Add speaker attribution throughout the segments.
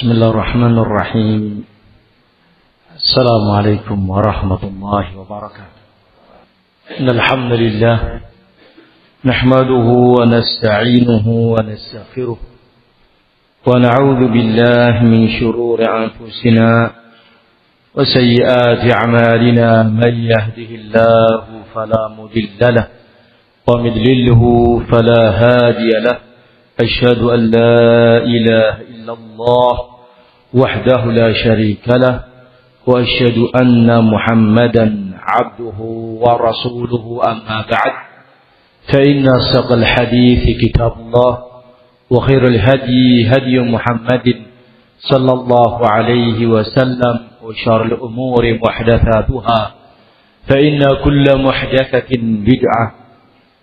Speaker 1: بسم الله الرحمن الرحيم. السلام عليكم ورحمة الله وبركاته. إن الحمد لله نحمده ونستعينه ونستغفره ونعوذ بالله من شرور أنفسنا وسيئات أعمالنا. من يهده الله فلا مضل له ومن يضلله فلا هادي له. أشهد أن لا إله إلا الله وحده لا شريك له وأشهد أن محمدا عبده ورسوله. أما بعد فإن أصدق الحديث كتاب الله وخير الهدي هدي محمد صلى الله عليه وسلم وشر الأمور محدثاتها فإن كل محدثة بدعة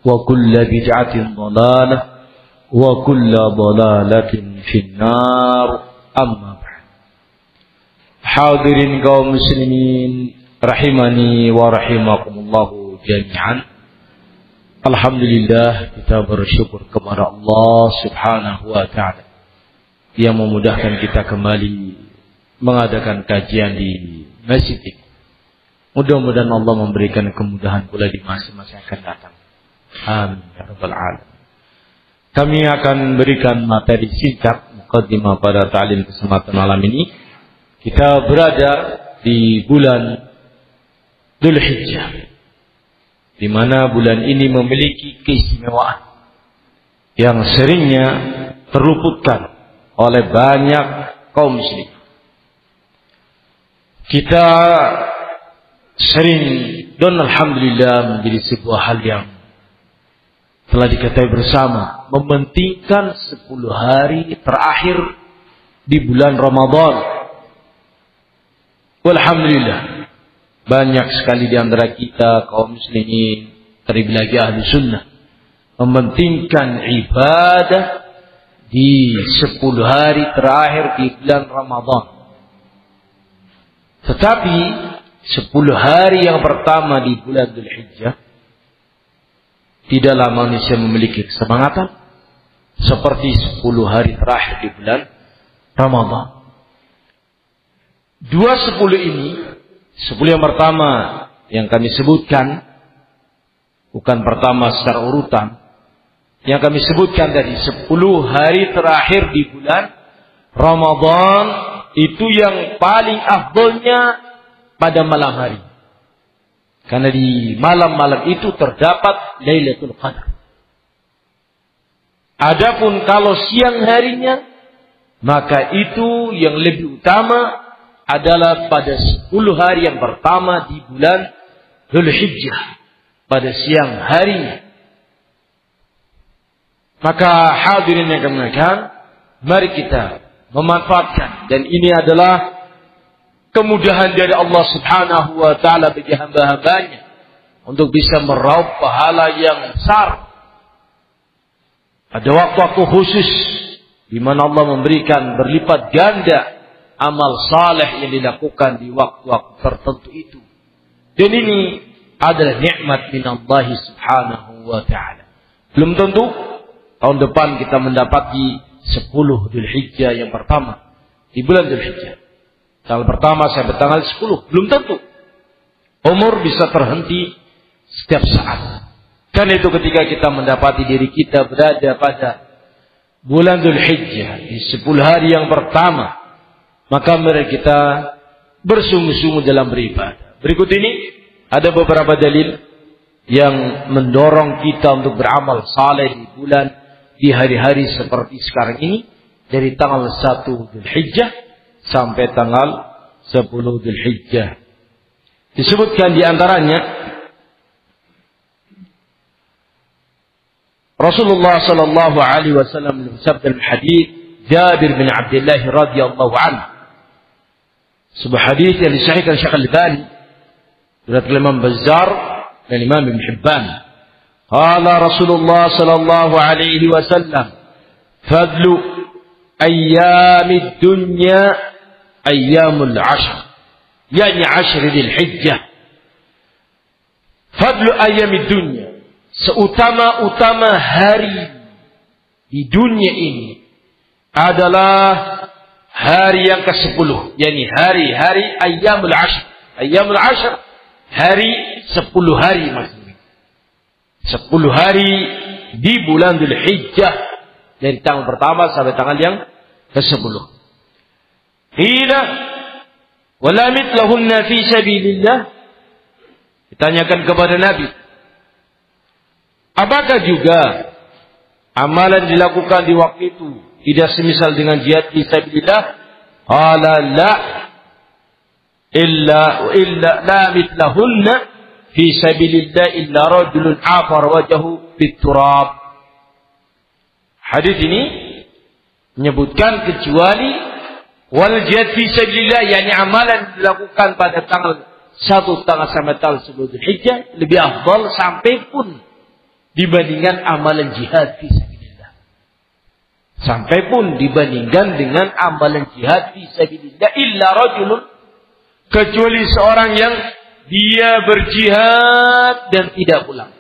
Speaker 1: وكل بدعة ضلالة wa kulla dhalalatin finnar. Amma ba'd. Hadirin kaum muslimin rahimani wa rahimakumullahu jami'an. Alhamdulillah, kita bersyukur kepada Allah Subhanahu wa taala yang memudahkan kita kembali mengadakan kajian di masjid ini. Mudah-mudahan Allah memberikan kemudahan pula di masa-masa yang akan datang. Amin ya rabbal alamin. Kami akan berikan materi singkat muqaddimah pada ta'lim kesempatan malam ini. Kita berada di bulan Dzulhijjah, di mana bulan ini memiliki keistimewaan yang seringnya terluputkan oleh banyak kaum muslim. Kita sering dan alhamdulillah menjadi sebuah hal yang telah diketahui bersama, mementingkan 10 hari terakhir di bulan Ramadan. Alhamdulillah, banyak sekali di antara kita kaum muslimin, terlebih lagi ahli sunnah, mementingkan ibadah di 10 hari terakhir di bulan Ramadan. Tetapi 10 hari yang pertama di bulan Dzulhijjah, tidaklah manusia memiliki kesemangatan seperti 10 hari terakhir di bulan Ramadan. 10 ini, 10 yang pertama yang kami sebutkan, bukan pertama secara urutan, yang kami sebutkan dari 10 hari terakhir di bulan Ramadan, itu yang paling afdolnya pada malam hari. Karena di malam-malam itu terdapat Lailatul Qadar. Adapun kalau siang harinya, maka itu yang lebih utama adalah pada 10 hari yang pertama di bulan Dzulhijjah, pada siang harinya. Maka hadirin yang kami muliakan, mari kita memanfaatkan, dan ini adalah kemudahan dari Allah Subhanahu wa taala bagi hamba-hambanya untuk bisa meraup pahala yang besar. Ada waktu-waktu khusus di mana Allah memberikan berlipat ganda amal saleh yang dilakukan di waktu-waktu tertentu itu. Dan ini adalah nikmat min Allah Subhanahu wa taala. Belum tentu tahun depan kita mendapati 10 Dzulhijjah yang pertama di bulan Dzulhijjah. Tanggal pertama sampai tanggal 10. Belum tentu. Umur bisa terhenti setiap saat. Karena itu ketika kita mendapati diri kita berada pada bulan Dzulhijjah di 10 hari yang pertama, maka mari kita bersungguh-sungguh dalam beribadah. Berikut ini ada beberapa dalil yang mendorong kita untuk beramal saleh di hari-hari seperti sekarang ini, dari tanggal 1 Dzulhijjah sampai tanggal 10 Dzulhijjah. Disebutkan di antaranya Rasulullah sallallahu alaihi wasallam bersabda dalam hadis Jabir bin Abdullah radhiyallahu anhu. Sebuah hadis yang disahihkan Syekh Al-Albani, riwayat Imam Bazzar dan Imam Ibn Hibban. Qala Rasulullah sallallahu alaihi wasallam, fadlu ayyamid dunya ayyamul ashr, yakni 10 Dzulhijjah. Fadlu ayyamid dunya, seutama-utama hari di dunia ini adalah hari yang ke-10, yakni hari-hari Ayyamul Ashr. Ayyamul Ashr, hari 10 hari maksudnya. 10 hari di bulan Dzulhijjah dari tanggal pertama sampai tanggal yang ke-10. Qila wala mithlahunna fi sabilillah. Ditanyakan kepada Nabi, apakah juga amalan dilakukan di waktu itu tidak semisal dengan jihad fi sabilillah? Qala la illa la mithlahunna fi sabilillah illa rajulun afar wajhahu fit turab. Hadis ini menyebutkan kecuali wal jihad fi sabilillah, yakni amalan dilakukan pada tanggal 1 sampai tanggal 10 Dzulhijjah lebih afdal sampai pun dibandingkan amalan jihad fi sabilillah. Sampai pun dibandingkan dengan amalan jihad fi sabilillah illa rajulun, kecuali seorang yang dia berjihad dan tidak pulang,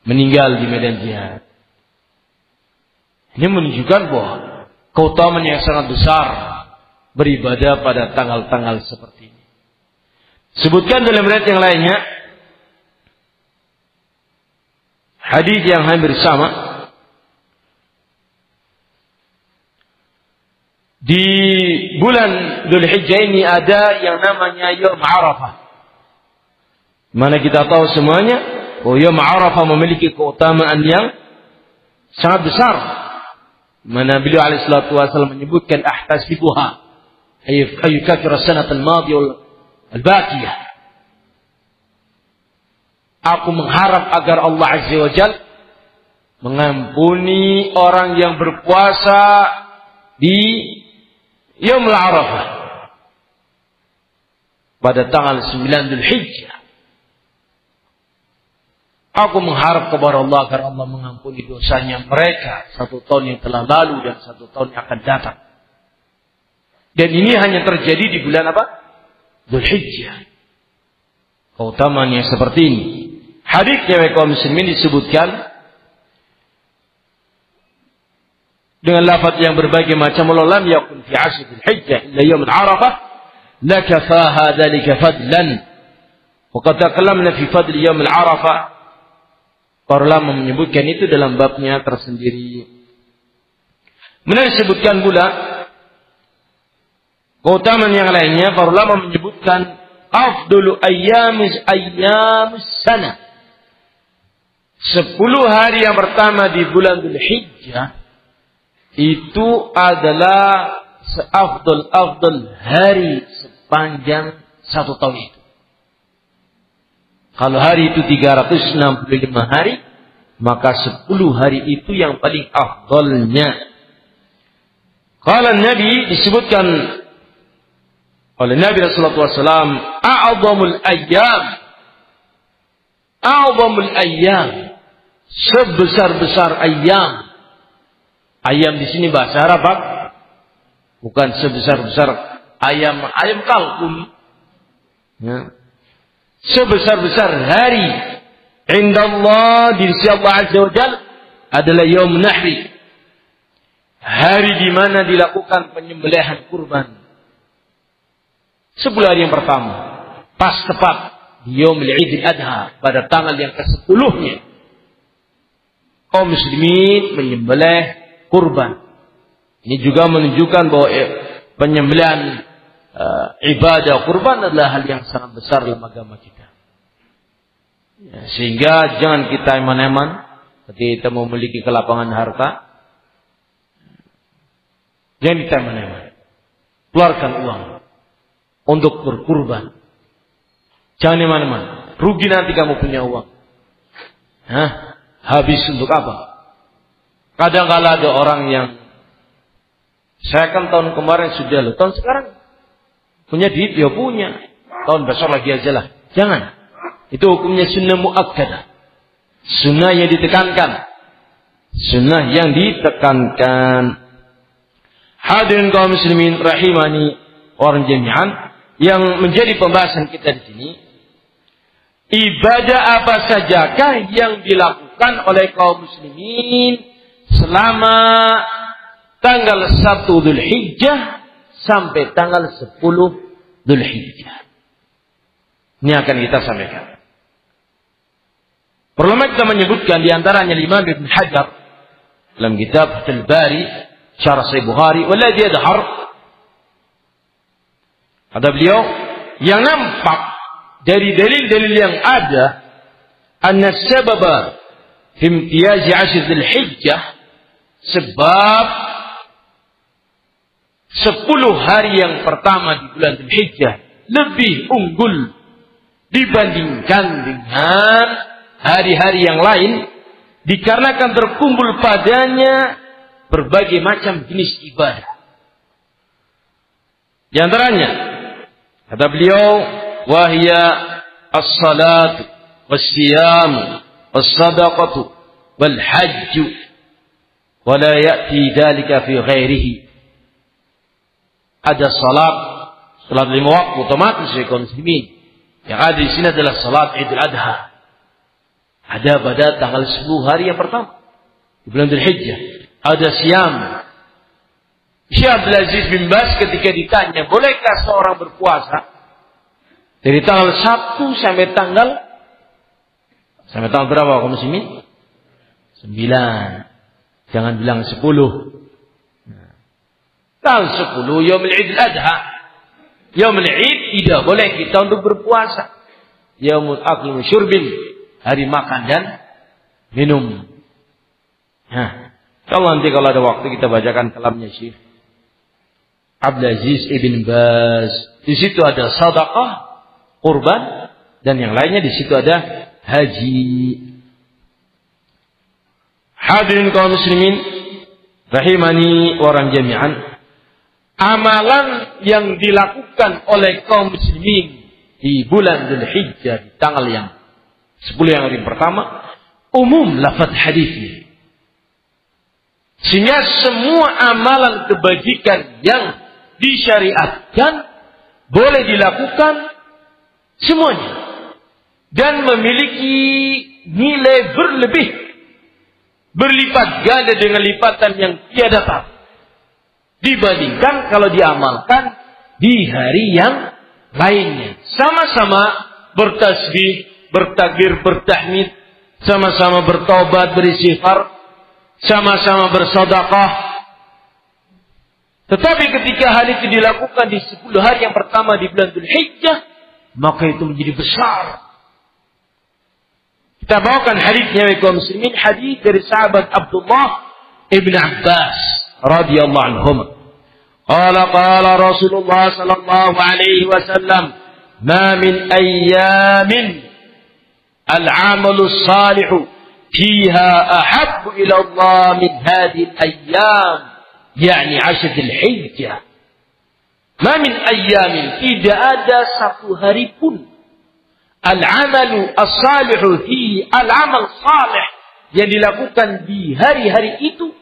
Speaker 1: meninggal di medan jihad. Ini menunjukkan bahwa keutamaan yang sangat besar beribadah pada tanggal-tanggal seperti ini. Sebutkan dalam riwayat yang lainnya, hadis yang hampir sama, di bulan Dzulhijjah ini ada yang namanya Yaum Arafah. Mana kita tahu semuanya bahwa Yaum Arafah memiliki keutamaan yang sangat besar. Mana beliau alaihi salatu wasallam menyebutkan ahtasibuha ayyukafir as-sanata al-madiyah wal al-baqiyah. Aku mengharap agar Allah azza wa jalla mengampuni orang yang berpuasa di Yaumul Arafah pada tanggal 9 Dzulhijjah. Aku mengharap kepada Allah agar Allah mengampuni dosanya mereka 1 tahun yang telah lalu dan 1 tahun yang akan datang. Dan ini hanya terjadi di bulan apa? Dzulhijjah. Keutamaan yang seperti ini. Hadisnya kaum muslimin disebutkan dengan lafaz yang berbagai macam. Lam yakun fi ashr Dzulhijjah illa yaum Arafah lakafaha dzalika fadlan. Wa qad taqallamna fi fadl yaum Arafah. Para ulama menyebutkan itu dalam babnya tersendiri. Kemudian disebutkan pula keutamaan yang lainnya. Para ulama menyebutkan afdulu ayyamis sana. 10 hari yang pertama di bulan Dzulhijjah itu adalah seafdal hari sepanjang 1 tahun itu. Kalau hari itu 365 hari, maka 10 hari itu yang paling afdalnya. Kalau Nabi disebutkan oleh Nabi Rasulullah SAW, a'zamul ayyam, sebesar-besar ayyam. Ayam di sini bahasa Arab, bukan sebesar-besar ayam kalkun. Ya. Sebesar-besar hari indallah di sisi Allah Azza wa Jalla adalah Yaum Nahri. Hari di mana dilakukan penyembelihan kurban. 10 hari yang pertama, pas tepat di Yaumul Idul Adha, pada tanggal yang ke-10-nya, kaum muslimin menyembelih kurban. Ini juga menunjukkan bahwa penyembelihan ibadah kurban adalah hal yang sangat besar dalam agama kita. Ya, sehingga jangan kita eman-eman ketika kita memiliki kelapangan harta. Jangan kita eman-eman. Keluarkan uang untuk berkurban. Jangan eman-eman. Rugi nanti kamu punya uang. Habis untuk apa? Kadang-kala ada orang yang, saya kan tahun kemarin sudah loh, tahun sekarang punya duit, ya punya. Tahun besok lagi aja lah. Jangan. Itu hukumnya sunnah muakkadah. Sunnah yang ditekankan. Sunnah yang ditekankan. Hadirin kaum muslimin rahimani orang jami'an, yang menjadi pembahasan kita di sini, ibadah apa sajakah yang dilakukan oleh kaum muslimin selama tanggal 1 Dzulhijjah sampai tanggal 10 Dzulhijjah. Ini akan kita sampaikan. Ulama kita menyebutkan di antaranya Imam Ibn Hajar dalam kitab Fathul Bari Syarah Sahih Bukhari, walladhi yadhhar, kata beliau, yang nampak dari dalil-dalil yang ada, anna sababa fi imtiyazi 'ashr Dzulhijjah, sebab 10 hari yang pertama di bulan Dzulhijjah lebih unggul dibandingkan dengan hari-hari yang lain, dikarenakan terkumpul padanya berbagai macam jenis ibadah. Di antaranya, kata beliau, wahya as-salat, was-siyam, was-sadaqatu, wal-hajj, wa la ya'ti dhalika fi ghairihi. Ada salat 5 waktu otomatis ya kaum muslimin. Yang ada di sini adalah salat Idul Adha. Ada pada tanggal 10 hari yang pertama di bulan Dzulhijjah. Ada siam. Syekh Abdul Aziz bin Baz ketika ditanya, bolehkah seorang berpuasa dari tanggal 1 sampai tanggal berapa kaum muslimin? 9. Jangan bilang 10. Tanggal 10 Yaumul Idul Adha. Yaumul Id tidak boleh kita untuk berpuasa. Yaumul akli wa syurbin, hari makan dan minum. Kalau nanti kalau ada waktu kita bacakan kalamnya Syekh Abdul Aziz Ibn Baz. Di situ ada sedekah, kurban, dan yang lainnya di situ ada haji. Hadirin kaum muslimin rahimani wa jami'an. Amalan yang dilakukan oleh kaum muslimin di bulan Dzulhijjah di tanggal yang 10 yang hari pertama umum lafaz hadisnya. Sehingga semua amalan kebajikan yang disyariatkan boleh dilakukan semuanya dan memiliki nilai berlipat ganda dengan lipatan yang tiada tara dibandingkan kalau diamalkan di hari yang lainnya. Sama-sama bertasbih, bertakbir, bertahmid, sama-sama bertobat, beristighfar, sama-sama bersedekah. Tetapi ketika hal itu dilakukan di 10 hari yang pertama di bulan Dzulhijjah, maka itu menjadi besar. Kita bawakan hadisnya kaum muslimin, hadis dari sahabat Abdullah Ibn Abbas radhiyallahu anhum. Qala Rasulullah sallallahu alaihi wasallam, "Ma min ayyamin al-'amalu as-salihu fiha ahabbu ila Allah min hadhihi al-ayyam." Yani 10 Dzulhijjah. Ma min ayyamin, tidak ada satu hari pun al-'amalu as-salihu fi al-'amal salih yang dilakukan di hari-hari itu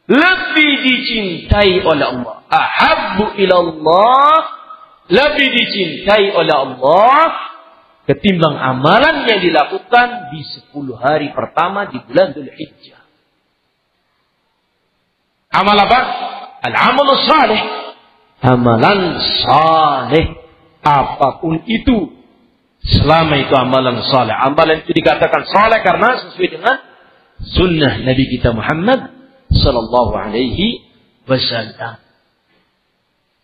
Speaker 1: lebih dicintai oleh Allah. Ahabbu ilallah, lebih dicintai oleh Allah ketimbang amalan yang dilakukan di 10 hari pertama di bulan Dzulhijjah. Amal apa? Al-amalu salih. Amalan salih. Apapun itu. Selama itu amalan salih. Amalan itu dikatakan salih karena sesuai dengan sunnah Nabi kita Muhammad sallallahu alaihi wasallam.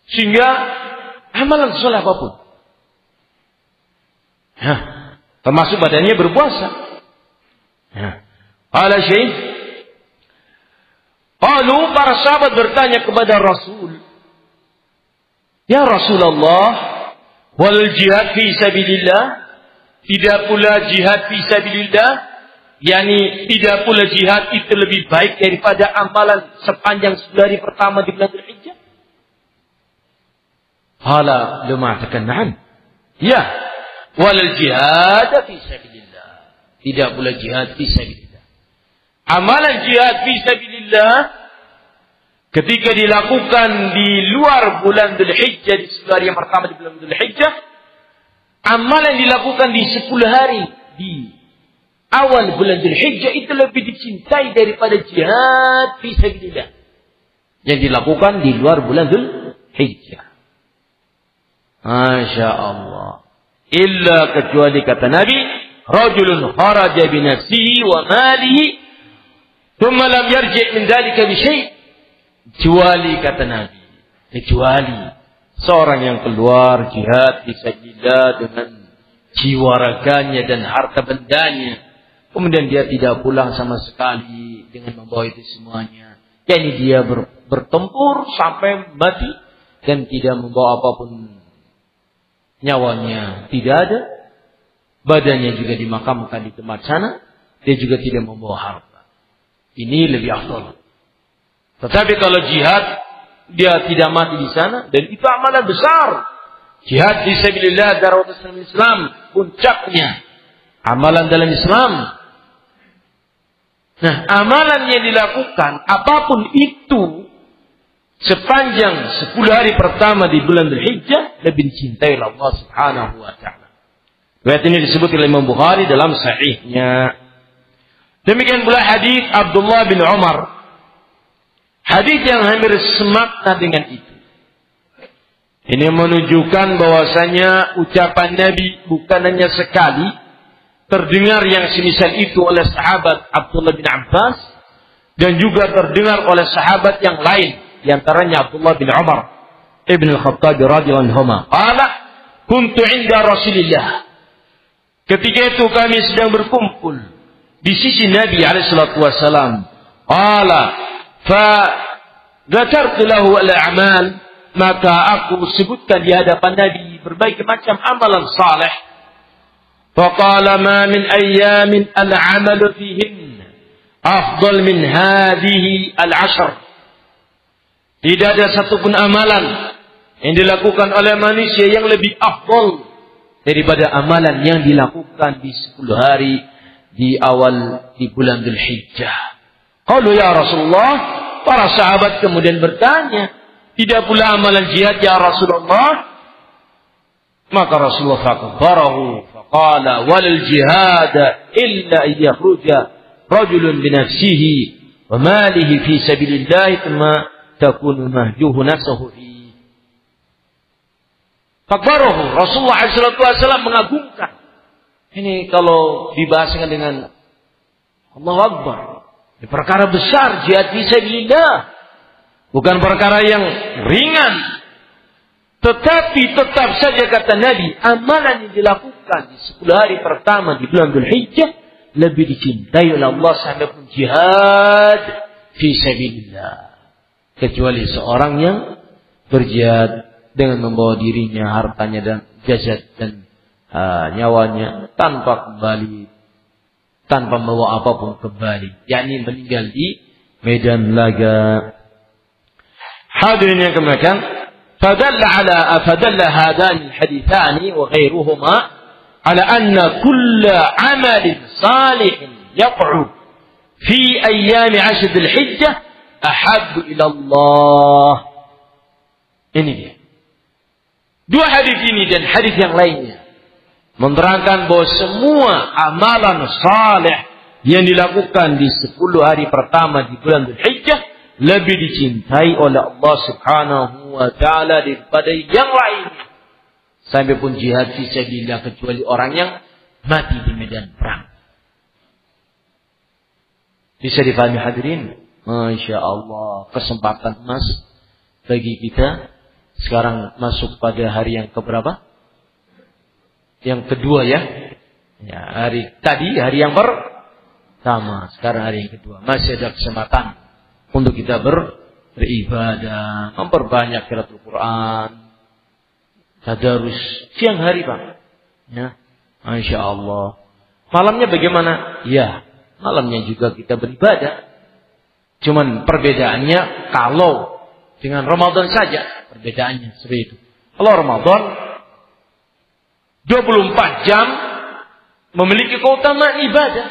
Speaker 1: Sehingga amalan saleh apapun, termasuk badannya berpuasa. Qala Syekh, qalu, para sahabat bertanya kepada Rasul, ya Rasulullah, wal jihad fi sabilillah, tidak pula jihad fi sabilillah, yakni tidak pula jihad itu lebih baik daripada amalan sepanjang 10 hari pertama di bulan Dzulhijjah? Qala, lu mengatakan na'am. Ya, wal jihad fi sabilillah. Tidak pula jihad fi sabilillah. Amalan jihad fi sabilillah ketika dilakukan di luar bulan Dzulhijjah, di 10 hari yang pertama di bulan Dzulhijjah, amalan dilakukan di 10 hari di awal bulan Dzulhijjah itu lebih dicintai daripada jihad fi sabilillah yang dilakukan di luar bulan Dzulhijjah. Hijjah. Masya Allah. Illa kecuali kata Nabi, rajulun kharaja bi nafsihi wa malihi thumma lam yarji' min dhalika bi syai'. Kecuali kata Nabi, kecuali seorang yang keluar jihad fisabilillah dengan jiwa raganya dan harta bendanya, kemudian dia tidak pulang sama sekali dengan membawa itu semuanya. Yani dia bertempur sampai mati dan tidak membawa apapun, nyawanya tidak ada, badannya juga dimakamkan di tempat sana, dia juga tidak membawa harta. Ini lebih afdal. Tetapi kalau jihad, dia tidak mati di sana, dan itu amalan besar. Jihad fisabilillah dalam Islam, puncaknya amalan dalam Islam. Nah, amalan yang dilakukan apapun itu sepanjang 10 hari pertama di bulan Dzulhijjah lebih dicintai oleh Allah Subhanahu wa taala. Riwayat ini disebut oleh Imam Bukhari dalam sahihnya. Demikian pula hadis Abdullah bin Umar. Hadis yang hampir semakna dengan itu. Ini menunjukkan bahwasanya ucapan Nabi bukan hanya sekali terdengar yang semisal itu oleh sahabat Abdullah bin Abbas dan juga terdengar oleh sahabat yang lain, di antaranya Abdullah bin Umar ibn al-Khattab radhiyallahu anhu. Qala kuntu 'inda Rasulillah. Ketika itu kami sedang berkumpul di sisi Nabi alaihi salatu wasalam. Qala fa dzakartu lahu al-a'mal, maka aku sebutkan di hadapan Nabi berbagai macam amalan saleh. Faqala ma min ayyamin al-'amalu fihin afdal min hadhihi al-'ashr. Tidak ada satupun amalan yang dilakukan oleh manusia yang lebih afdal daripada amalan yang dilakukan di 10 hari di awal di bulan Dzulhijjah. Qalu ya Rasulullah, para sahabat kemudian bertanya, tidak pula amalan jihad ya Rasulullah? Maka Rasulullah fakbarahu faqala walal jihad illa yakhruja rajulun bi nafsihi wa malihi fi sabilillah thumma takunu mahjuhu nafsuhu fi. Fakbarahu, Rasulullah SAW mengagungkan. Ini kalau dibahaskan dengan Allahu Akbar, ini perkara besar jihad fisabilillah. Bukan perkara yang ringan. Tetapi tetap saja kata Nabi, amalan yang dilakukan di 10 hari pertama di bulan Dzulhijjah lebih dicintai oleh Allah sampai pun jihad fisabilillah. Kecuali seorang yang berjihad dengan membawa dirinya, hartanya dan jasad dan nyawanya tanpa kembali, tanpa membawa apapun kembali, yakni meninggal di medan laga. Hadirin yang kemuliaan, fadalla hadan hadithani wa ghairuhuma ala anna kulla amalin salihin yaq'u fi ayyami 'ashr Dzulhijjah ahabbu ila Allah. Ini dia. Dua hadis ini dan hadis yang lainnya menerangkan bahwa semua amalan saleh yang dilakukan di 10 hari pertama di bulan Dzulhijjah lebih dicintai oleh Allah Subhanahu wa taala daripada yang lain. Sampai pun jihad fisabilillah, kecuali orang yang mati di medan perang. Bisa difahami hadirin? Masya Allah, kesempatan emas bagi kita. Sekarang masuk pada hari yang keberapa? Yang kedua ya. Ya, hari yang pertama, sekarang hari yang kedua. Masih ada kesempatan untuk kita beribadah, memperbanyak qiraatul Quran, tadarus siang hari, Pak. Ya, Masya Allah. Malamnya bagaimana? Ya, malamnya juga kita beribadah. Cuman perbedaannya kalau dengan Ramadan saja, perbedaannya seperti itu. Kalau Ramadan 24 jam memiliki keutamaan ibadah.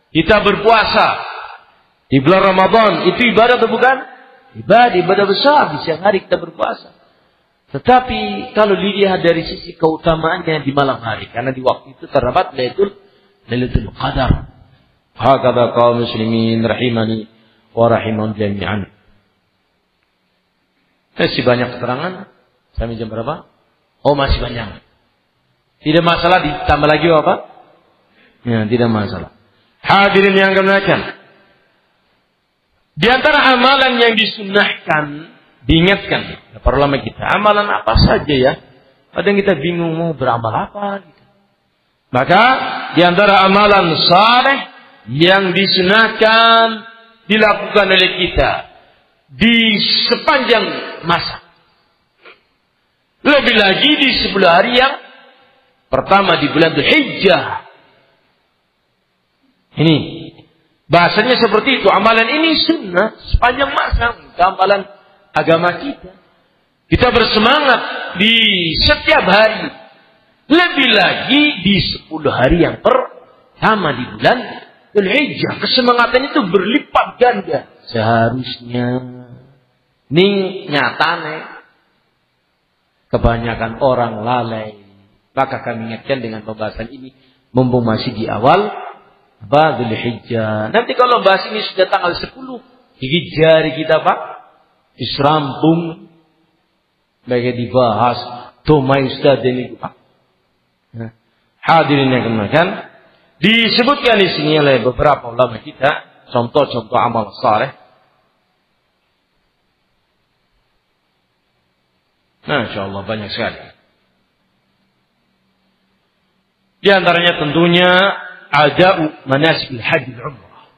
Speaker 1: Kita berpuasa di bulan Ramadan, itu ibadah atau bukan? Ibadah besar. Di siang hari kita berpuasa. Tetapi kalau dilihat dari sisi keutamaannya di malam hari, karena di waktu itu terdapat Lailatul Qadar. Hakadha kaum muslimin rahimani wa rahimahum jami'an. Masih banyak keterangan. Sampai jam berapa? Oh, masih banyak. Tidak masalah ditambah lagi apa? Ya, tidak masalah. Hadirin yang kemuliaan. Di antara amalan yang disunnahkan, diingatkan para ulama kita, amalan apa saja ya? Kadang kita bingung mau beramal apa gitu. Maka di antara amalan saleh yang disunahkan dilakukan oleh kita di sepanjang masa. Lebih lagi di 10 hari yang pertama di bulan Dzulhijjah. Ini bahasanya seperti itu. Amalan ini sunnah sepanjang masa. Amalan agama kita. Kita bersemangat di setiap hari. Lebih lagi di 10 hari yang pertama di bulan Dzulhijjah. Kesemangatan itu berlipat ganda. Seharusnya ning nyatane kebanyakan orang lalai. Maka kami ingatkan dengan pembahasan ini mumpung masih di awal Dzulhijjah. Nanti kalau bahas ini sudah tanggal 10, gigi jari kita Pak diserampung, baiknya dibahas domai Ustaz ini Pak. Nah, hadirin yang kemuliaan, disebutkan di sini oleh beberapa ulama kita contoh-contoh amal saleh. Nah, insyaallah banyak sekali. Di antaranya tentunya ada'u manasikil haji dan umrah.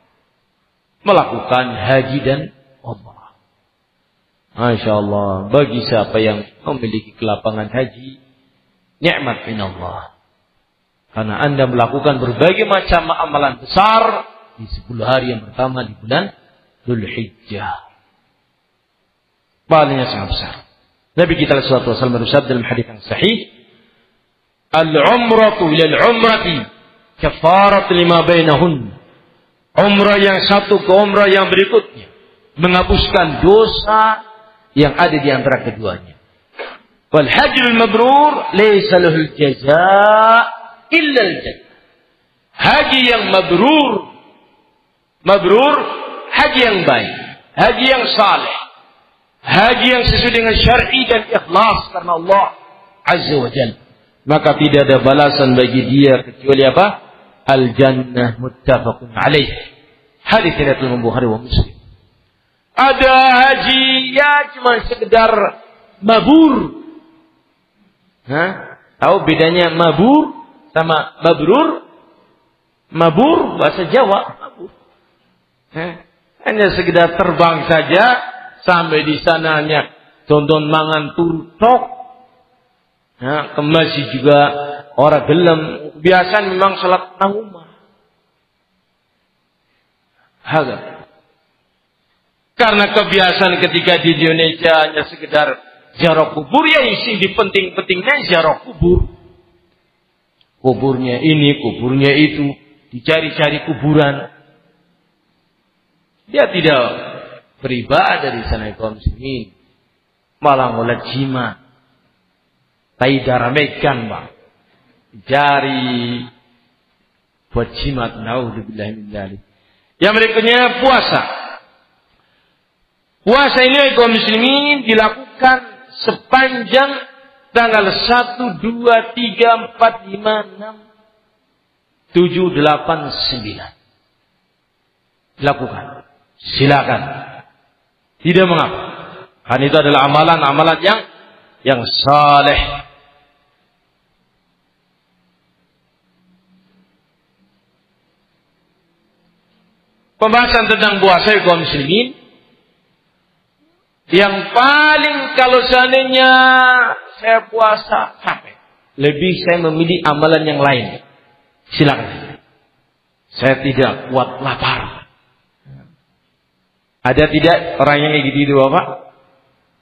Speaker 1: Melakukan haji dan umrah. Masya Allah, bagi siapa yang memiliki kelapangan haji, nikmat min Allah. Karena Anda melakukan berbagai macam amalan besar di 10 hari yang pertama di bulan Dzulhijjah. Pahalanya sangat besar. Nabi kita sallallahu alaihi wasallam bersabda dalam hadis yang sahih, "Al-umratu ila al-umrati kafarat lima bainahun." Umrah yang satu ke umrah yang berikutnya menghapuskan dosa yang ada di antara keduanya. Wal hajjul mabrur laysa lahul jazaa illa al-jannah. Haji yang mabrur, haji yang baik, haji yang saleh, haji yang sesuai dengan syar'i dan ikhlas karena Allah Azza wa Jalla. Maka tidak ada balasan bagi dia kecuali apa? Al-jannah muttafaqun alaih. Hadis riwayat Bukhari wa Muslim. Ada haji ya cuma sekedar mabur. Tahu bedanya mabur sama mabrur? Mabur bahasa Jawa, mabur. Hanya sekedar terbang saja sampai di sananya tonton mangan turtok. Ke masjid juga orang gelem. Biasa memang salat nang umah. Karena kebiasaan ketika di Indonesia hanya sekedar ziarah kubur, ya isi di penting-pentingnya ziarah kubur. Kuburnya ini, kuburnya itu, dicari-cari kuburan. Dia tidak beribadah di sana kaum muslimin, malah ngolat jimat. Taidar mekan Bang. Jari buat jimat, naudzubillah min dzalik. Yang berikutnya puasa. Puasa ini kaum muslimin dilakukan sepanjang tanggal 1, 2, 3, 4, 5, 6, 7, 8, 9. Dilakukan. Silakan. Tidak mengapa. Karena itu adalah amalan-amalan yang saleh. Pembahasan tentang puasa kaum muslimin, yang paling kalau seandainya saya puasa capek, lebih saya memilih amalan yang lain. Silakan. Saya tidak kuat lapar. Ada tidak orang yang kayak gitu Bapak?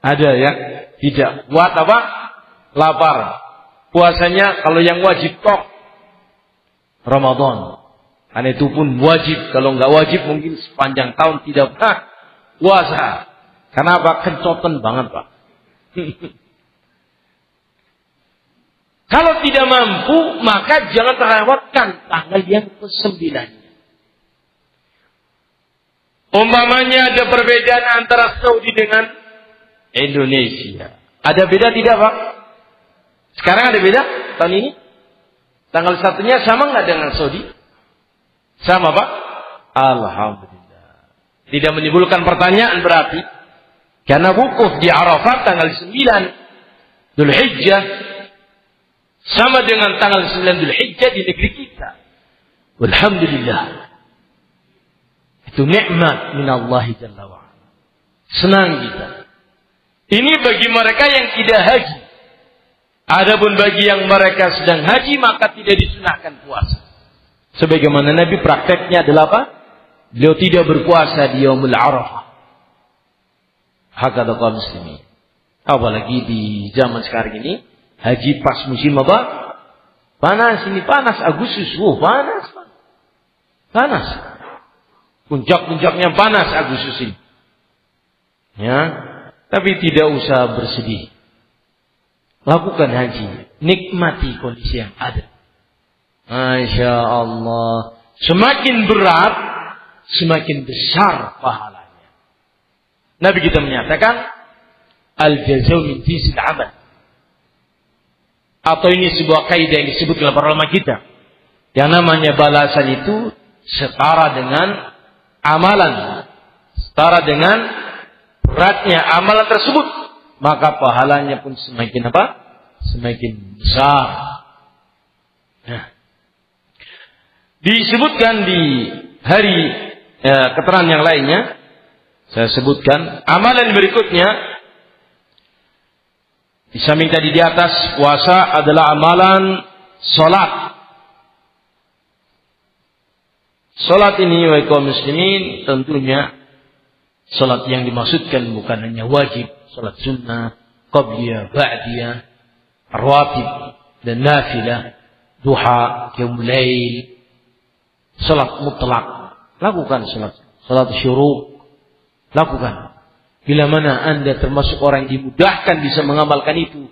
Speaker 1: Ada ya. Tidak kuat apa? Lapar. Puasanya kalau yang wajib tok Ramadan. Karena itu pun wajib. Kalau nggak wajib mungkin sepanjang tahun tidak pernah puasa. Kenapa? Kencotan banget Pak. Kalau tidak mampu, maka jangan terlewatkan tanggal yang ke-9. Umpamanya ada perbedaan antara Saudi dengan Indonesia. Ada beda tidak, Pak? Sekarang ada beda tahun ini? Tanggal 1-nya sama nggak dengan Saudi? Sama, Pak? Alhamdulillah. Tidak menimbulkan pertanyaan berarti. Karena wukuf di Arafah tanggal 9 Dzulhijjah sama dengan tanggal 9 Dzulhijjah di negeri kita. Alhamdulillah. Itu nikmat minallahi jalla wa'ala. Senang kita. Ini bagi mereka yang tidak haji. Adapun bagi yang mereka sedang haji maka tidak disunahkan puasa. Sebagaimana Nabi prakteknya adalah apa? Beliau tidak berpuasa di Yaumul Arafah. Hakada kaum muslimin. Apalagi di zaman sekarang ini, haji pas musim apa? Panas ini, panas Agustus. Panas. Panas. Puncak-puncaknya panas Agustus ini. Ya, tapi tidak usah bersedih. Lakukan haji, nikmati kondisi yang ada. Masya Allah. Semakin berat, semakin besar pahalanya. Nabi kita menyatakan, al-jazau min jinsil amal. Atau ini sebuah kaidah yang disebut oleh para ulama kita. Yang namanya balasan itu setara dengan amalan. Setara dengan beratnya amalan tersebut. Maka pahalanya pun semakin apa? Semakin besar. Nah. Disebutkan di hari keterangan yang lainnya. Saya sebutkan amalan berikutnya. Di samping tadi di atas puasa adalah amalan salat. Salat ini wahai kaum muslimin tentunya salat yang dimaksudkan bukan hanya wajib, salat sunnah, qabliyah, ba'diyah, rawatib dan nafilah, duha, qiyamul lail, salat mutlak. Lakukan salat syuruk. Lakukan. Bila mana Anda termasuk orang yang dimudahkan bisa mengamalkan itu,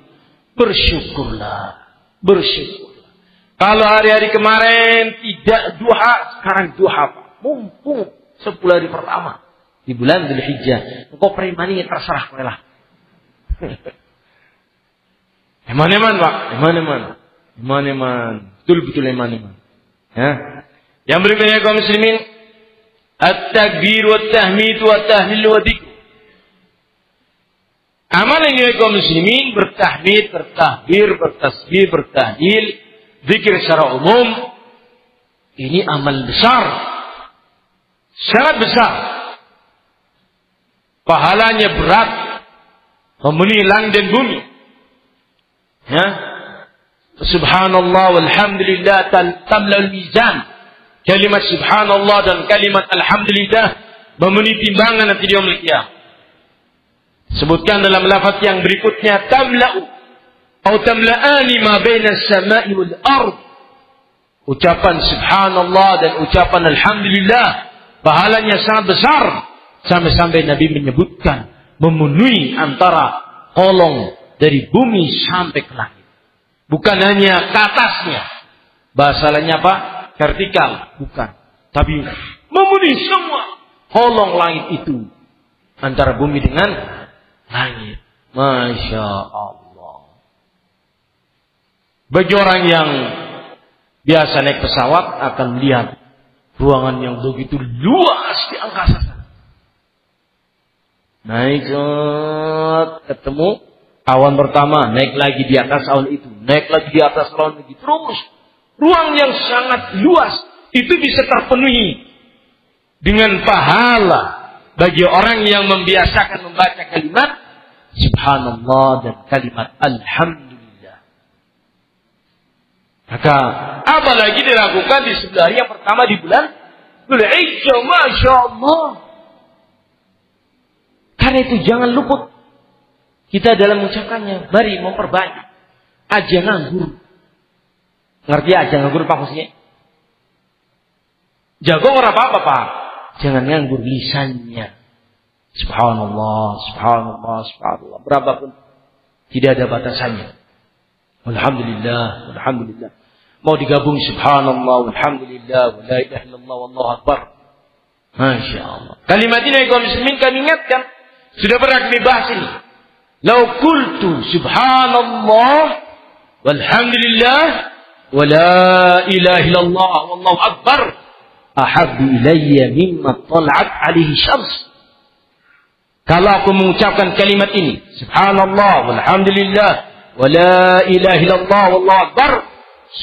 Speaker 1: bersyukurlah. Bersyukurlah. Kalau hari-hari kemarin tidak duha, sekarang duha, Pak. Mumpung 10 hari pertama di bulan Dzulhijjah. Engkau perimani terserah kowe lah. Eman-eman, Pak. Eman-eman. Betul-betul eman-eman. Ya. Yang berikutnya kaum muslimin, at-takbir wa-tahmid wa-tahlil wa dzikr. Amalan ini kaum muslimin bertahmid, bertakbir, bertasbih, bertahlil, zikir secara umum. Ini amal besar. Sangat besar. Pahalanya berat. Memenuhi langit dan bumi. Ya. Subhanallah walhamdulillah tamla'ul mizan. Kalimat subhanallah dan kalimat alhamdulillah memenuhi timbangan nanti di yaumul qiyamah. Sebutkan dalam lafaz yang berikutnya tamla'u atau tamla'ani ma baina as-sama'i wal ard. Ucapan subhanallah dan ucapan alhamdulillah pahalanya sangat besar sampai-sampai Nabi menyebutkan memenuhi antara kolong dari bumi sampai ke langit. Bukan hanya ke atasnya. Bahasa lainnya apa? Vertikal, bukan. Tapi memenuhi semua kolong langit itu antara bumi dengan langit. Masya Allah. Bagi orang yang biasa naik pesawat akan melihat ruangan yang begitu luas di angkasa sana. Naik ketemu awan pertama, naik lagi di atas awan itu, naik lagi di atas awan lagi, terus ruang yang sangat luas itu bisa terpenuhi dengan pahala bagi orang yang membiasakan membaca kalimat subhanallah dan kalimat alhamdulillah. Maka apalagi dilakukan di 10 hari yang pertama di bulan Dzulhijjah, masya Allah. Karena itu jangan luput kita dalam mengucapkannya. Mari memperbanyak. Aja nganggur. Ngerti aja nganggur Pak maksudnya? Jago orang apa-apa Pak. Jangan nganggur lisannya. Subhanallah, subhanallah, subhanallah. Berapapun. Tidak ada batasannya. Alhamdulillah, alhamdulillah. Mau digabung subhanallah, alhamdulillah, wa la ilaha illallah, wallahu akbar. Masya Allah. Kalimat ini kaum muslimin kami ingatkan. Sudah pernah kami bahas ini. "Lau qultu subhanallah walhamdulillah wa la ilaha illallah wallahu akbar ahabbu ilayya mimma tala'at alaihi syams." Kalau aku mengucapkan kalimat ini, subhanallah walhamdulillah wa la ilaha illallah wallahu akbar,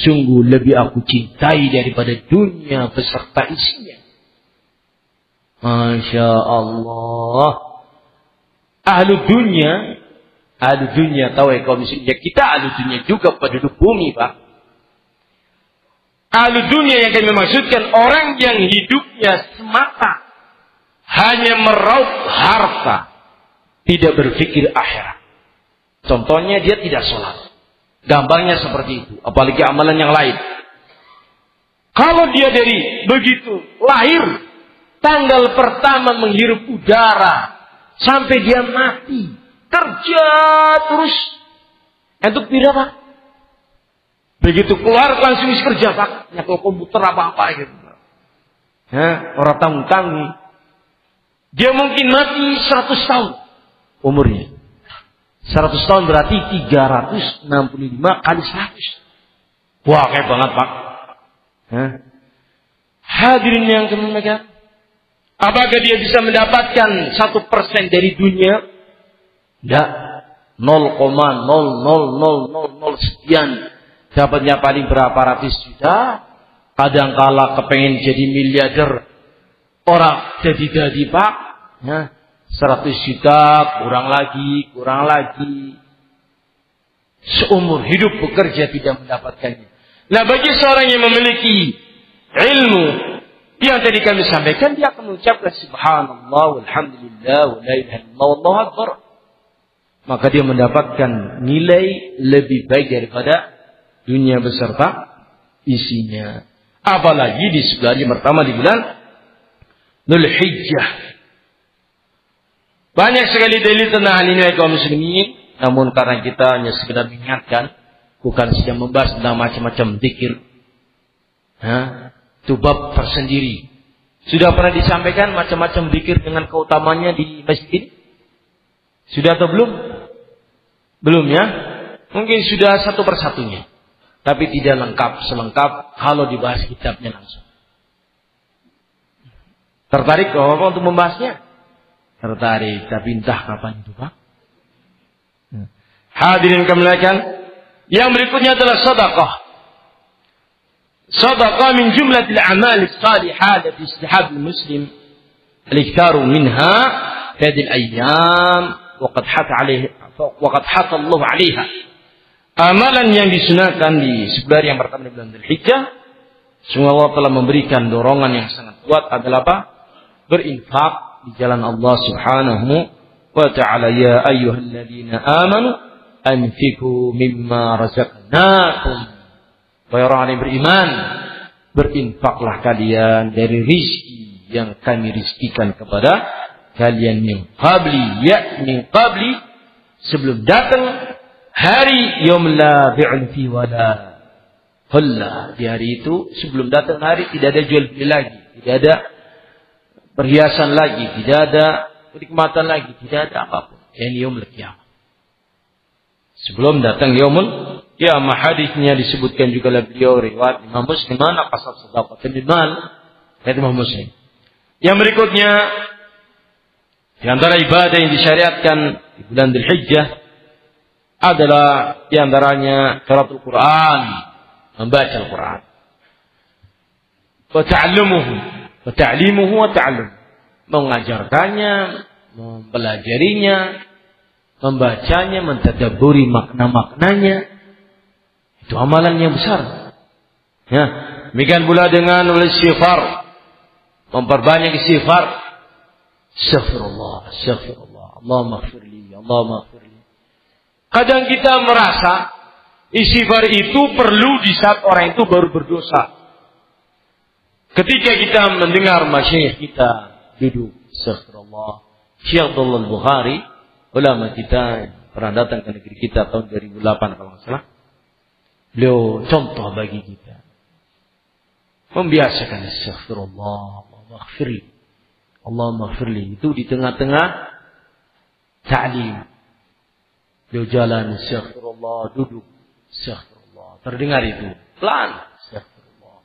Speaker 1: sungguh lebih aku cintai daripada dunia beserta isinya. Masya Allah. Ahlu dunia tahu ya kaum muslimin, kita ahlu dunia juga penduduk bumi, Pak. Ahlu dunia yang kami maksudkan orang yang hidupnya semata hanya meraup harta, tidak berpikir akhirat. Contohnya dia tidak sholat. Gampangnya seperti itu. Apalagi amalan yang lain. Kalau dia dari begitu lahir, tanggal pertama menghirup udara, sampai dia mati, kerja terus. Untuk tidak, Pak. Begitu keluar langsung kerja, Pak. Nyekel komputer apa-apa gitu. Orang tanggung-tanggung. Dia mungkin mati 100 tahun umurnya. 100 tahun berarti 365 kali 100. Wah, kayak banget, Pak. Hadirin yang kemuliaan, apakah dia bisa mendapatkan 1% dari dunia? Tidak. 0,00000 sekian. Dapatnya paling berapa ratus juta. Kadangkala kepengen jadi miliarder. Orang jadi Pak. 100 juta, kurang lagi. Seumur hidup bekerja tidak mendapatkannya. Nah, bagi seorang yang memiliki ilmu yang tadi kami sampaikan, dia akan mengucapkan subhanallah walhamdulillah wa la ilaha illallah wallahu akbar. Maka dia mendapatkan nilai lebih baik daripada dunia beserta isinya. Apalagi di sebelah yang pertama di bulan Dzulhijjah. Banyak sekali dalil tentang hal ini kaum muslimin, namun karena kita hanya sekedar mengingatkan, bukan sedang membahas tentang macam-macam zikir. Itu bab tersendiri. Sudah pernah disampaikan macam-macam zikir dengan keutamanya di masjid? Sudah atau belum? Belum ya? Mungkin sudah satu persatunya. Tapi tidak lengkap, selengkap kalau dibahas kitabnya langsung. Tertarik Bapak untuk membahasnya? Tertarik, tapi entah kapan itu, Pak. Hadirin kemuliaan, yang berikutnya adalah sedekah. Sedekah min jumlatil a'mal as-salihah allati istihab al-muslim al-iktharu minha fi hadhihi al-ayyam wa qad hata Allah 'alayha. Amalan yang disunahkan di sebulan yang pertama di bulan Dzulhijjah, semua Allah telah memberikan dorongan yang sangat kuat adalah apa? Berinfak di jalan Allah Subhanahu wa ta'ala. Ya ayyuhalladzina amanu anfiqu mimma razaqnakum. Wahai orang yang beriman, berinfaklah kalian dari rizki yang kami rizkikan kepada kalian min qabli, sebelum datang hari yaum la bi'un fi wala hulla. Di hari itu sebelum datang hari tidak ada jual beli lagi, tidak ada perhiasan lagi, tidak ada kenikmatan lagi, tidak ada apapun. Ini yaumul qiyamah. Sebelum datang yaumul qiyamah, hadisnya disebutkan juga oleh beliau riwayat Imam Muslim, mana qasad sedekah mal, riwayat Imam Muslim. Yang berikutnya di antara ibadah yang disyariatkan di bulan Dzulhijjah adalah di antaranya qiraatul Quran, membaca Al-Quran. Wa ta'limuhu wa ta'allum, mengajarkannya, mempelajarinya, membacanya, mentadabburi makna-maknanya. Itu amalan yang besar. Ya, demikian pula dengan istighfar, memperbanyak istighfar. Astaghfirullah, Allahumma ighfirli, Allahumma ighfirli. Kadang kita merasa istighfar itu perlu di saat orang itu baru berdosa. Ketika kita mendengar masyayikh kita duduk, astaghfirullah. Syekh Abdullah Al-Bukhari, ulama kita pernah datang ke negeri kita tahun 2008 kalau nggak salah. Beliau contoh bagi kita. Membiasakan astaghfirullah, Allahumma ighfirli itu di tengah-tengah ta'lim. Dia jalan, astaghfirullah, duduk, astaghfirullah. Terdengar itu, pelan, astaghfirullah.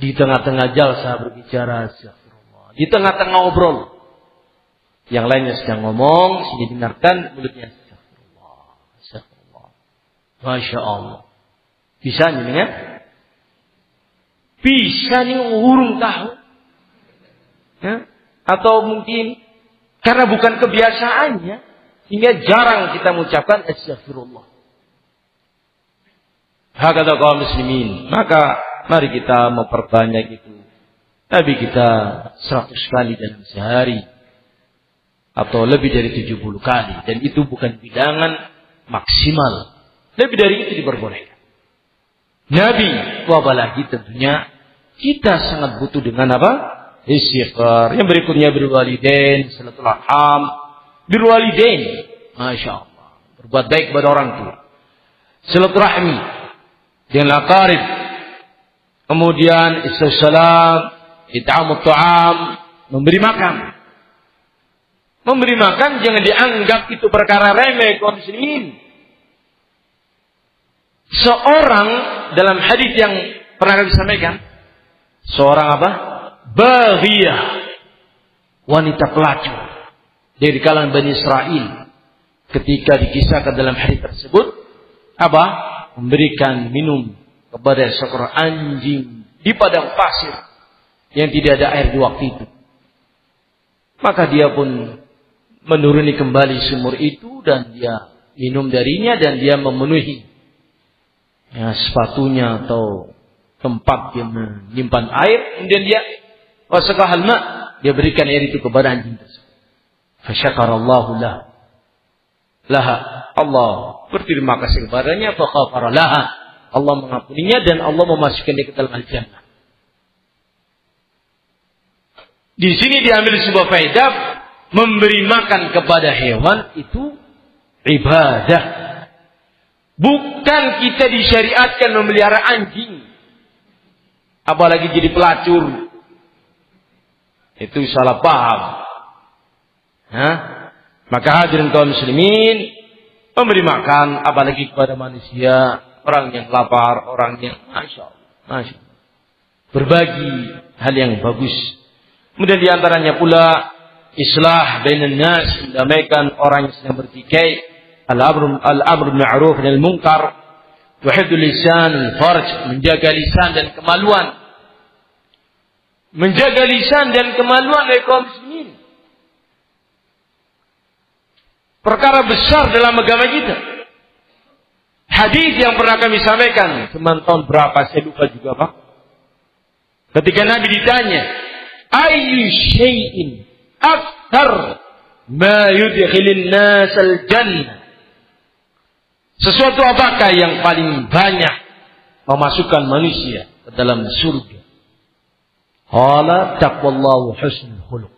Speaker 1: Di tengah-tengah jalsa berbicara, astaghfirullah. Di tengah-tengah ngobrol, yang lainnya sedang ngomong, sini dengarkan, mulutnya astaghfirullah, astaghfirullah. Masya Allah. Bisa nih ya? Bisa nih urung tahu. Ya? Atau mungkin karena bukan kebiasaannya, sehingga jarang kita mengucapkan astaghfirullah. Hakata kaum muslimin. Maka mari kita memperbanyak itu. Nabi kita 100 kali dalam sehari. Atau lebih dari 70 kali. Dan itu bukan bilangan maksimal. Lebih dari itu diperbolehkan. Nabi, apalagi tentunya kita sangat butuh dengan apa? Istighfar. Yang berikutnya berwalidain, silatul arham. Berwalidain, Masya Allah. Berbuat baik kepada orang tua. Silaturahmi dengan aqarib. Kemudian istissalam, it'amut ta'am, memberi makan. Memberi makan jangan dianggap itu perkara remeh kaum muslimin. Seorang dalam hadis yang pernah disampaikan, seorang apa? Baghiyah, wanita pelacur dari kalangan Bani Israel. Ketika dikisahkan dalam hadis tersebut, apa? Memberikan minum kepada seekor anjing di padang pasir yang tidak ada air di waktu itu. Maka dia pun menuruni kembali sumur itu dan dia minum darinya dan dia memenuhi sepatunya atau tempat dia menyimpan air. Kemudian dia wasaqahal ma', dia berikan air itu kepada anjing tersebut. Fasyakarallahu laha. Allah berterima kasih kepadanya, faghafara laha. Allah mengampuninya dan Allah memasukkan dia ke dalam al-jannah. Di sini diambil sebuah faedah, memberi makan kepada hewan itu ibadah. Bukan kita disyariatkan memelihara anjing. Apalagi jadi pelacur. Itu salah paham. Maka hadirin kaum muslimin, memberi makan apalagi kepada manusia, orang yang lapar, orang yang Masya Allah. Berbagi hal yang bagus. Kemudian diantaranya pula islah bainan nas, mendamaikan orang yang sedang bertikai, al-amr bil ma'ruf dan munkar, wa hifdzul lisan wal farj, menjaga lisan dan kemaluan. Menjaga lisan dan kemaluan dari kaum muslimin. Perkara besar dalam agama kita. Hadis yang pernah kami sampaikan, teman tahun berapa saya lupa juga Pak. Ketika Nabi ditanya, ayyu syai'in akthar ma yudkhilun nas al-jannah. Sesuatu apakah yang paling banyak memasukkan manusia ke dalam surga? Qala taqwallahu husnul khuluq.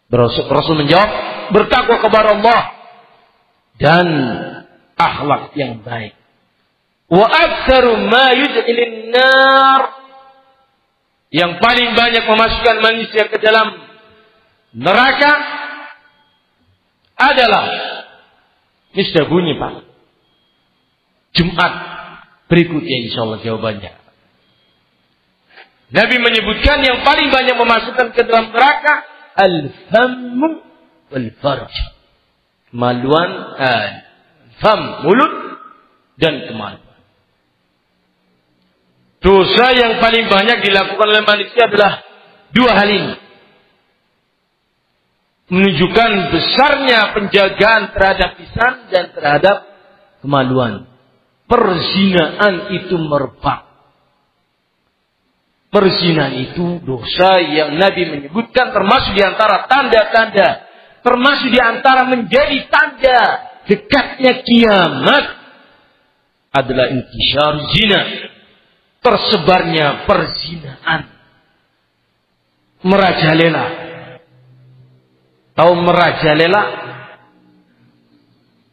Speaker 1: Rasul menjawab, bertakwa kepada Allah dan akhlak yang baik. Wa aktsaru ma yudkhilun nar, yang paling banyak memasukkan manusia ke dalam neraka adalah, ini sudah bunyi Pak, Jumat berikutnya insyaallah jawabannya. Nabi menyebutkan yang paling banyak memasukkan ke dalam neraka al-famu wal-farj. Kemaluan, fam, mulut dan kemaluan. Dosa yang paling banyak dilakukan oleh manusia adalah dua hal ini. Menunjukkan besarnya penjagaan terhadap lisan dan terhadap kemaluan. Perzinaan itu merebak. Perzinahan itu dosa yang Nabi menyebutkan termasuk di antara tanda-tanda, termasuk di antara menjadi tanda dekatnya kiamat adalah intisyar zina, tersebarnya perzinahan, merajalela. Tahu merajalela?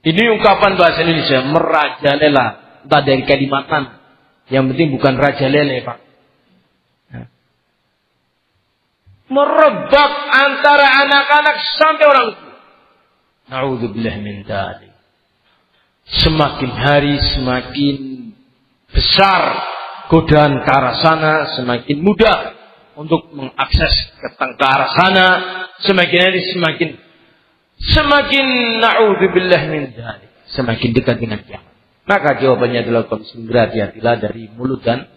Speaker 1: Ini ungkapan bahasa Indonesia, merajalela, entah dari kalimat mana. Yang penting bukan rajalele Pak. Merebak antara anak-anak sampai orang tua. Na'udzubillah min dzalik. Semakin hari semakin besar godaan ke arah sana, semakin mudah untuk mengakses ke arah sana, semakin hari semakin na'udzubillah min dzalik, semakin dekat dengan kiamat. Maka jawabannya adalah berhati-hatilah dari mulut dan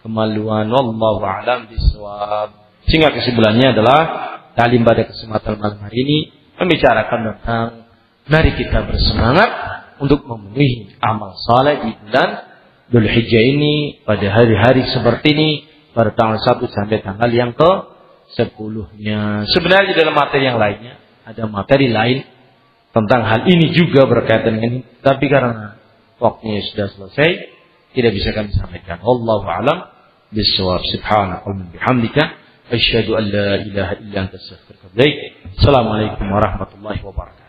Speaker 1: kemaluan. Wallahu a'lam bishawab. Sehingga kesimpulannya adalah talim pada kesempatan malam hari ini membicarakan tentang mari kita bersemangat untuk memenuhi amal saleh di bulan Dzulhijjah ini pada hari-hari seperti ini pada tanggal 1 sampai tanggal yang ke-10-nya. Sebenarnya dalam materi yang lainnya ada materi lain tentang hal ini juga berkaitan dengan ini, tapi karena waktunya sudah selesai tidak bisa kami sampaikan. Wallahu a'lam bishawab. Subhanakallahumma bihamdika asyhadu an la ilaha illa anta astaghfiruka wa atubu ilaik. Assalamualaikum warahmatullahi wabarakatuh.